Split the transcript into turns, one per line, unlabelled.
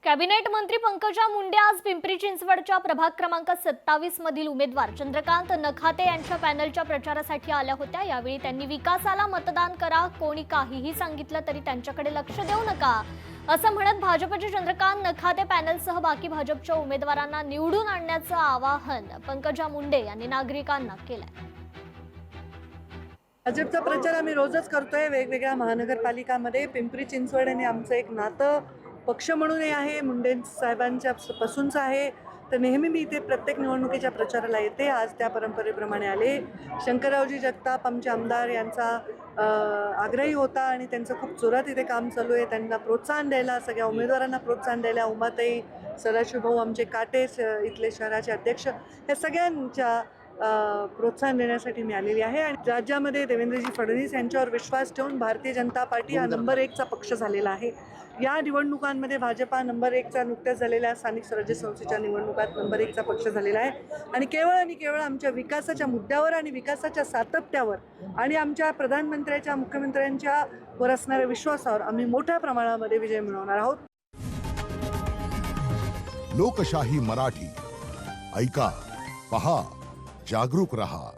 Cabinet मंत्री पंकजा मुंडे आज पिंपरी चिंचवडच्या प्रभाग क्रमांक 27 मधील उमेदवार चंद्रकांत नखाते यांच्या पॅनलच्या प्रचारासाठी आल्या होत्या। यावेळी त्यांनी विकासाला मतदान करा, कोणी काहीही सांगितलं तरी त्यांच्याकडे लक्ष देऊ नका असं म्हणत भाजपचे चंद्रकांत नखाते पॅनलसह बाकी भाजपच्या उमेदवारांना निवडून आणण्याचं आवाहन पंकजा मुंडे यांनी नागरिकांना केलंय।
भाजपचा प्रचार आम्ही रोजच करतोय वेगवेगळ्या महानगरपालिकांमध्ये। पिंपरी चिंचवड आणि आमचं एक नातं पक्ष म्हणूनही आहे, मुंडे साहेबांच्या पासूनच आहे। तर नेहमी मी इथे प्रत्येक निवडणुकीच्या प्रचाराला येते। आज त्या परंपरेप्रमाणे आले। शंकररावजी जगताप आमचे आमदार यांचा आग्रही होता आणि त्यांचं खूप जोरात इथे काम चालू आहे। त्यांना प्रोत्साहन द्यायला, सगळ्या उमेदवारांना प्रोत्साहन द्यायला उमाताई, सदाशिव भाऊ आमचे काटे इथले शहराचे अध्यक्ष, या सगळ्यांच्या प्रोत्साहन देण्यासाठी मी आलेली आहे। आणि राज्यामध्ये देवेंद्रजी फडणवीस यांच्यावर विश्वास ठेवून भारतीय जनता पार्टी हा नंबर 1चा पक्ष झालेला आहे। या निवडणुकांमध्ये भाजपा नंबर 1चा नुकत्याच झालेल्या स्थानिक स्वराज्य संस्थेच्या निवडणुकात नंबर 1चा पक्ष झालेला आहे। आणि केवळ आमच्या विकासाच्या मुद्द्यावर आणि विकासाच्या सातत्यावर आणि आमच्या प्रधानमंत्र्यांच्या, मुख्यमंत्र्यांच्या वर असणाऱ्या विश्वासावर आम्ही मोठ्या प्रमाणामध्ये विजय मिळवणार आहोत।
लोकशाही मराठी ऐका, पहा, जागरूक रहा।